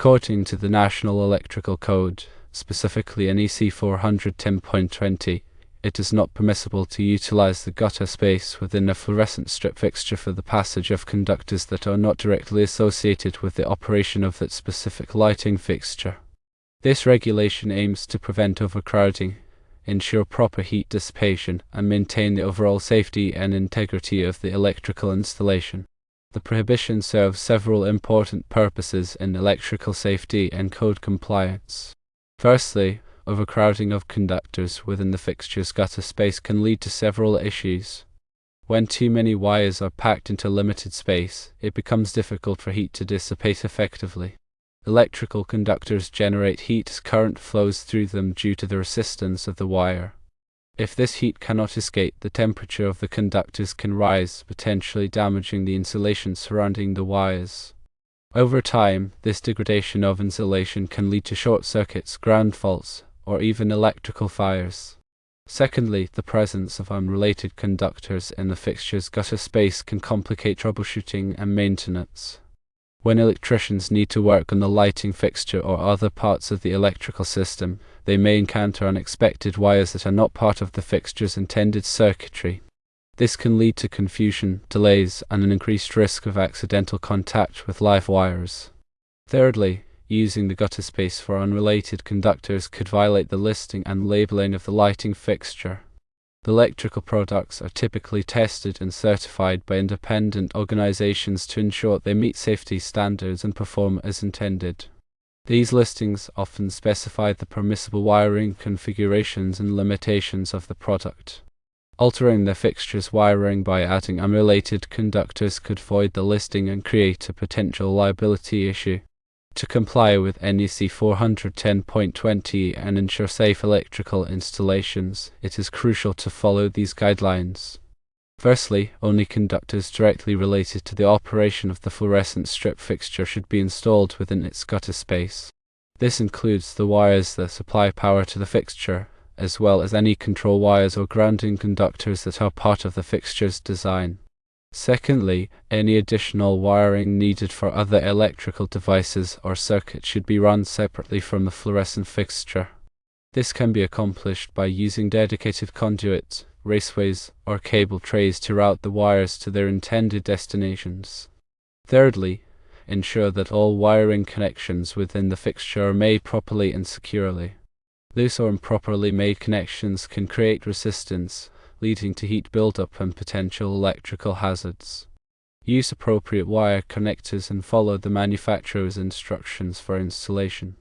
According to the National Electrical Code, specifically NEC 410.20, it is not permissible to utilize the gutter space within a fluorescent strip fixture for the passage of conductors that are not directly associated with the operation of that specific lighting fixture. This regulation aims to prevent overcrowding, ensure proper heat dissipation, and maintain the overall safety and integrity of the electrical installation. The prohibition serves several important purposes in electrical safety and code compliance. Firstly, overcrowding of conductors within the fixture's gutter space can lead to several issues. When too many wires are packed into limited space, it becomes difficult for heat to dissipate effectively. Electrical conductors generate heat as current flows through them due to the resistance of the wire. If this heat cannot escape, the temperature of the conductors can rise, potentially damaging the insulation surrounding the wires. Over time, this degradation of insulation can lead to short circuits, ground faults, or even electrical fires. Secondly, the presence of unrelated conductors in the fixture's gutter space can complicate troubleshooting and maintenance. When electricians need to work on the lighting fixture or other parts of the electrical system, they may encounter unexpected wires that are not part of the fixture's intended circuitry. This can lead to confusion, delays, and an increased risk of accidental contact with live wires. Thirdly, using the gutter space for unrelated conductors could violate the listing and labeling of the lighting fixture. The electrical products are typically tested and certified by independent organizations to ensure they meet safety standards and perform as intended. These listings often specify the permissible wiring configurations and limitations of the product. Altering the fixture's wiring by adding unrelated conductors could void the listing and create a potential liability issue. To comply with NEC 410.20 and ensure safe electrical installations, it is crucial to follow these guidelines. Firstly, only conductors directly related to the operation of the fluorescent strip fixture should be installed within its gutter space. This includes the wires that supply power to the fixture, as well as any control wires or grounding conductors that are part of the fixture's design. Secondly, any additional wiring needed for other electrical devices or circuits should be run separately from the fluorescent fixture. This can be accomplished by using dedicated conduits, raceways, or cable trays to route the wires to their intended destinations. Thirdly, ensure that all wiring connections within the fixture are made properly and securely. Loose or improperly made connections can create resistance, leading to heat buildup and potential electrical hazards. Use appropriate wire connectors and follow the manufacturer's instructions for installation.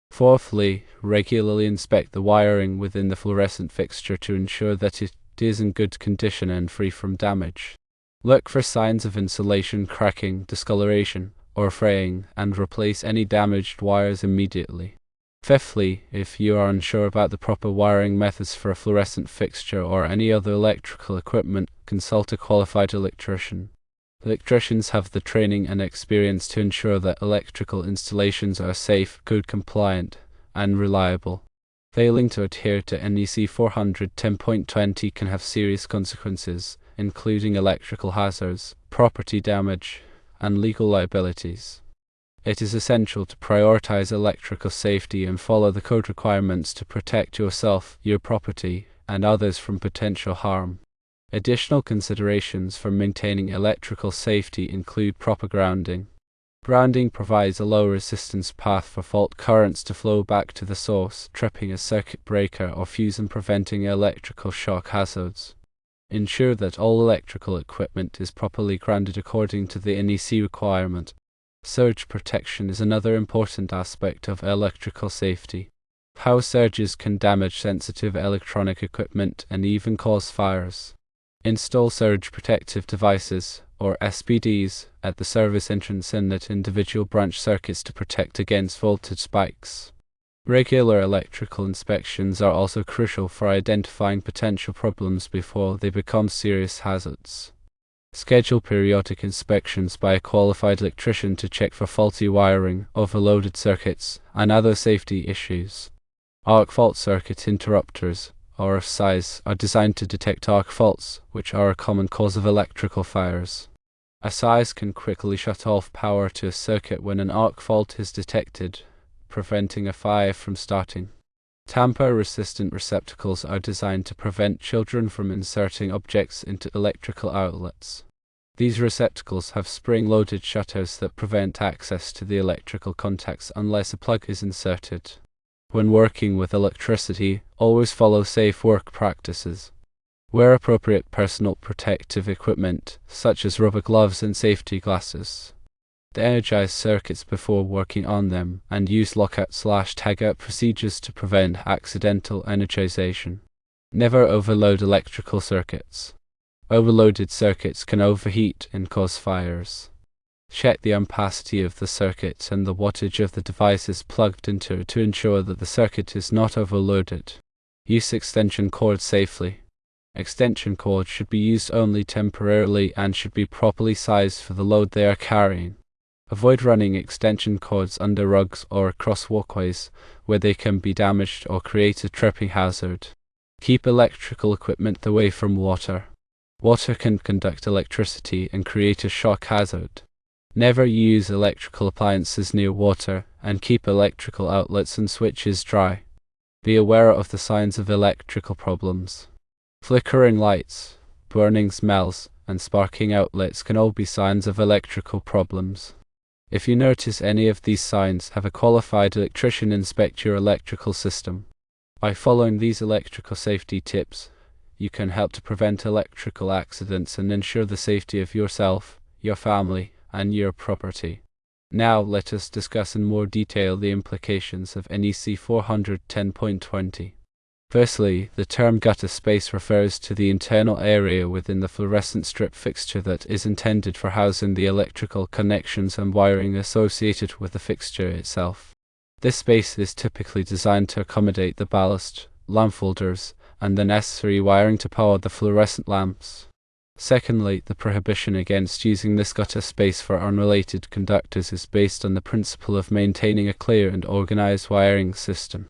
Fourthly, regularly inspect the wiring within the fluorescent fixture to ensure that it is in good condition and free from damage. Look for signs of insulation cracking, discoloration, or fraying, and replace any damaged wires immediately. Fifthly, if you are unsure about the proper wiring methods for a fluorescent fixture or any other electrical equipment, consult a qualified electrician. Electricians have the training and experience to ensure that electrical installations are safe, code compliant, and reliable. Failing to adhere to NEC 410.20 can have serious consequences, including electrical hazards, property damage, and legal liabilities. It is essential to prioritize electrical safety and follow the code requirements to protect yourself, your property, and others from potential harm. Additional considerations for maintaining electrical safety include proper grounding. Grounding provides a low resistance path for fault currents to flow back to the source, tripping a circuit breaker or fuse and preventing electrical shock hazards. Ensure that all electrical equipment is properly grounded according to the NEC requirement. Surge protection is another important aspect of electrical safety. Power surges can damage sensitive electronic equipment and even cause fires. Install surge protective devices, or SPDs, at the service entrance and at individual branch circuits to protect against voltage spikes. Regular electrical inspections are also crucial for identifying potential problems before they become serious hazards. Schedule periodic inspections by a qualified electrician to check for faulty wiring, overloaded circuits, and other safety issues. Arc fault circuit interrupters, RFCs, are designed to detect arc faults, which are a common cause of electrical fires. A size can quickly shut off power to a circuit when an arc fault is detected, preventing a fire from starting. Tamper-resistant receptacles are designed to prevent children from inserting objects into electrical outlets. These receptacles have spring-loaded shutters that prevent access to the electrical contacts unless a plug is inserted. When working with electricity, always follow safe work practices. Wear appropriate personal protective equipment, such as rubber gloves and safety glasses. De-energize circuits before working on them, and use lockout/tagout procedures to prevent accidental energization. Never overload electrical circuits. Overloaded circuits can overheat and cause fires. Check the ampacity of the circuit and the wattage of the devices plugged into to ensure that the circuit is not overloaded. Use extension cords safely. Extension cords should be used only temporarily and should be properly sized for the load they are carrying. Avoid running extension cords under rugs or across walkways where they can be damaged or create a tripping hazard. Keep electrical equipment away from water. Water can conduct electricity and create a shock hazard. Never use electrical appliances near water, and keep electrical outlets and switches dry. Be aware of the signs of electrical problems. Flickering lights, burning smells, and sparking outlets can all be signs of electrical problems. If you notice any of these signs, have a qualified electrician inspect your electrical system. By following these electrical safety tips, you can help to prevent electrical accidents and ensure the safety of yourself, your family, and your property. Now let us discuss in more detail the implications of NEC 410.20. Firstly, the term gutter space refers to the internal area within the fluorescent strip fixture that is intended for housing the electrical connections and wiring associated with the fixture itself. This space is typically designed to accommodate the ballast, lamp holders, and the necessary wiring to power the fluorescent lamps. Secondly, the prohibition against using this gutter space for unrelated conductors is based on the principle of maintaining a clear and organized wiring system.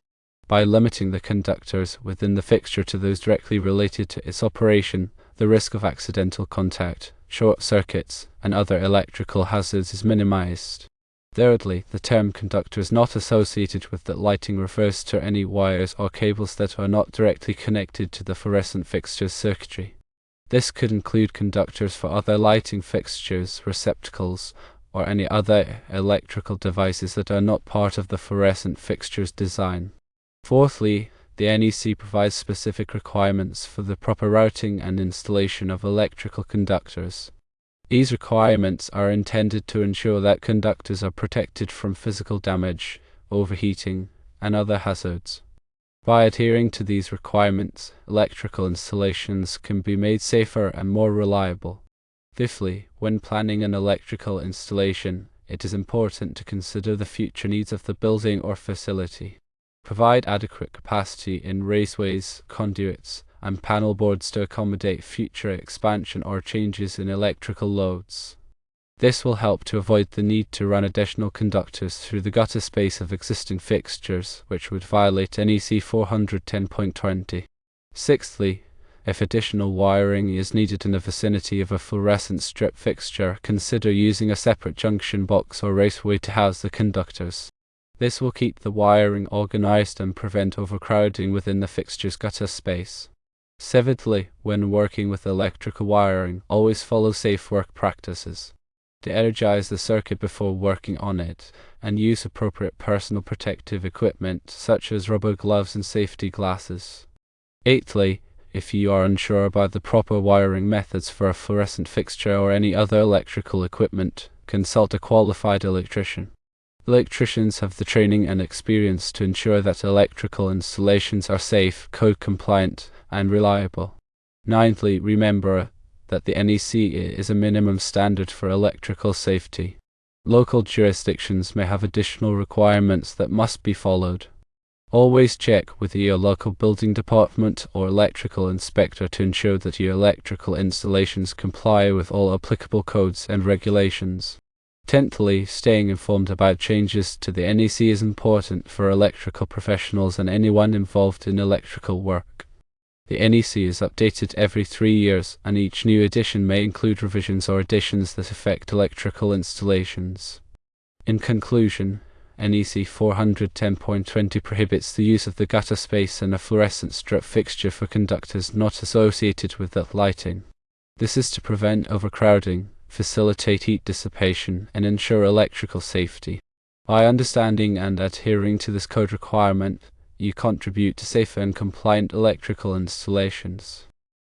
By limiting the conductors within the fixture to those directly related to its operation, the risk of accidental contact, short circuits, and other electrical hazards is minimized. Thirdly, the term conductors not associated with the lighting refers to any wires or cables that are not directly connected to the fluorescent fixture's circuitry. This could include conductors for other lighting fixtures, receptacles, or any other electrical devices that are not part of the fluorescent fixture's design. Fourthly, the NEC provides specific requirements for the proper routing and installation of electrical conductors. These requirements are intended to ensure that conductors are protected from physical damage, overheating, and other hazards. By adhering to these requirements, electrical installations can be made safer and more reliable. Fifthly, when planning an electrical installation, it is important to consider the future needs of the building or facility. Provide adequate capacity in raceways, conduits, and panel boards to accommodate future expansion or changes in electrical loads. This will help to avoid the need to run additional conductors through the gutter space of existing fixtures, which would violate NEC 410.20. Sixthly, if additional wiring is needed in the vicinity of a fluorescent strip fixture, consider using a separate junction box or raceway to house the conductors. This will keep the wiring organized and prevent overcrowding within the fixture's gutter space. Seventhly, when working with electrical wiring, always follow safe work practices. De-energize the circuit before working on it, and use appropriate personal protective equipment such as rubber gloves and safety glasses. Eighthly, if you are unsure about the proper wiring methods for a fluorescent fixture or any other electrical equipment, consult a qualified electrician. Electricians have the training and experience to ensure that electrical installations are safe, code-compliant, and reliable. Ninthly, remember that the NEC is a minimum standard for electrical safety. Local jurisdictions may have additional requirements that must be followed. Always check with your local building department or electrical inspector to ensure that your electrical installations comply with all applicable codes and regulations. Tenthly, staying informed about changes to the NEC is important for electrical professionals and anyone involved in electrical work. The NEC is updated every 3 years, and each new edition may include revisions or additions that affect electrical installations. In conclusion, NEC 410.20 prohibits the use of the gutter space in a fluorescent strip fixture for conductors not associated with that lighting. This is to prevent overcrowding, facilitate heat dissipation, and ensure electrical safety. By understanding and adhering to this code requirement, you contribute to safer and compliant electrical installations.